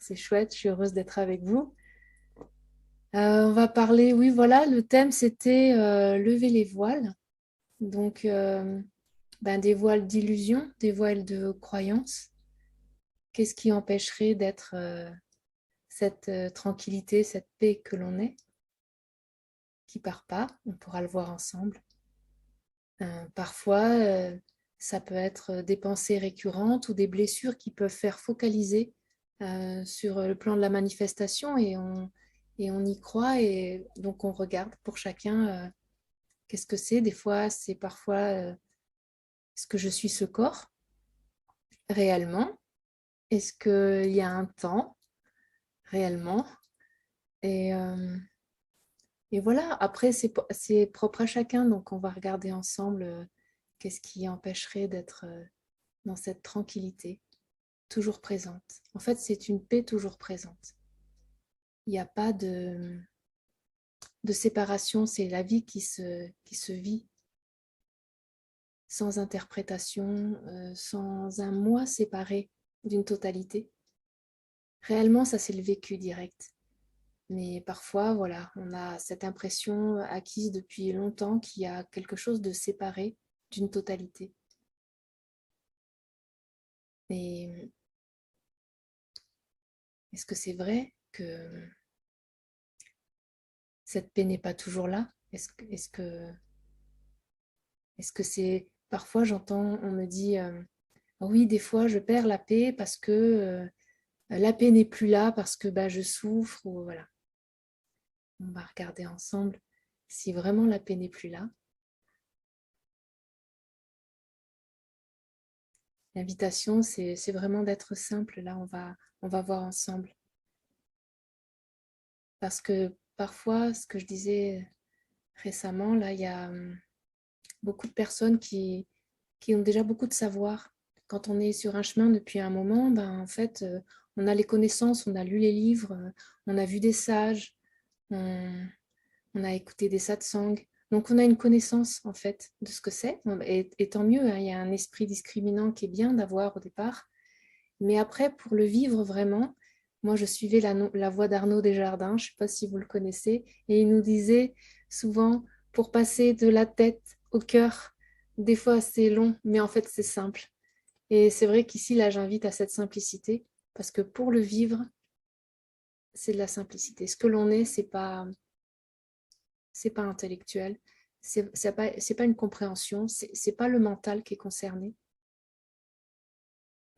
C'est chouette, je suis heureuse d'être avec vous. On va parler, oui, voilà, le thème c'était lever les voiles. Donc, des voiles d'illusion, des voiles de croyance. Qu'est-ce qui empêcherait d'être cette tranquillité, cette paix que l'on est, qui part pas? On pourra le voir ensemble. Parfois, ça peut être des pensées récurrentes ou des blessures qui peuvent faire focaliser sur le plan de la manifestation et on y croit et donc on regarde pour chacun qu'est-ce que c'est. Des fois, c'est parfois est-ce que je suis ce corps réellement? Est-ce qu'il y a un temps réellement? Et, euh, et voilà, après, c'est propre à chacun, donc on va regarder ensemble qu'est-ce qui empêcherait d'être dans cette tranquillité toujours présente. En fait, c'est une paix toujours présente. Il n'y a pas de séparation, c'est la vie qui se vit sans interprétation, sans un moi séparé d'une totalité. Réellement, ça c'est le vécu direct. Mais parfois, voilà, on a cette impression acquise depuis longtemps qu'il y a quelque chose de séparé d'une totalité. Mais est-ce que c'est vrai que cette paix n'est pas toujours là? Est-ce que c'est... Parfois, j'entends, on me dit, oui, des fois, je perds la paix parce que la paix n'est plus là, parce que bah, je souffre, ou voilà. On va regarder ensemble si vraiment la paix n'est plus là. L'invitation, c'est vraiment d'être simple. Là, on va voir ensemble. Parce que parfois, ce que je disais récemment, là, il y a beaucoup de personnes qui ont déjà beaucoup de savoir. Quand on est sur un chemin depuis un moment, ben, en fait, on a les connaissances, on a lu les livres, on a vu des sages, on, on a écouté des satsangs. Donc, on a une connaissance, en fait, de ce que c'est. Et tant mieux, hein, il y a un esprit discriminant qui est bien d'avoir au départ. Mais après, pour le vivre vraiment, moi, je suivais la voie d'Arnaud Desjardins, je ne sais pas si vous le connaissez, et il nous disait souvent, pour passer de la tête au cœur, des fois c'est long, mais en fait c'est simple. Et c'est vrai qu'ici, là, j'invite à cette simplicité, parce que pour le vivre, c'est de la simplicité. Ce que l'on est, c'est pas intellectuel, c'est pas une compréhension, c'est pas le mental qui est concerné.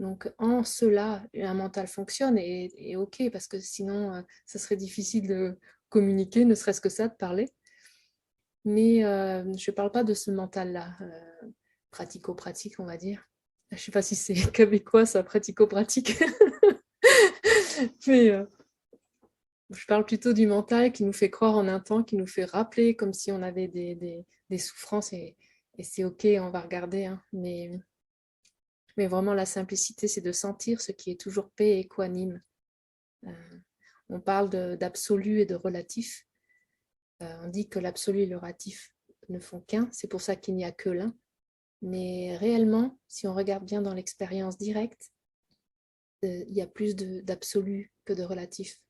Donc, en cela, un mental fonctionne et OK, parce que sinon, ça serait difficile de communiquer, ne serait-ce que ça, de parler. Mais je ne parle pas de ce mental-là, pratico-pratique, on va dire. Je ne sais pas si c'est québécois, ça, pratico-pratique. Mais je parle plutôt du mental qui nous fait croire en un temps, qui nous fait rappeler comme si on avait des souffrances et c'est OK, on va regarder. Hein. Mais vraiment, la simplicité, c'est de sentir ce qui est toujours paix et équanime. Euh, on parle d'absolu et de relatif. On dit que l'absolu et le relatif ne font qu'un, c'est pour ça qu'il n'y a que l'un. Mais réellement, si on regarde bien dans l'expérience directe, il y a plus d'absolu que de relatif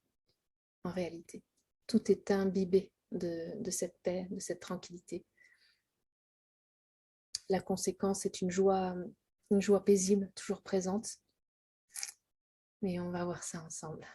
en réalité. Tout est imbibé de cette paix, de cette tranquillité. La conséquence est une joie paisible, toujours présente. Mais on va voir ça ensemble.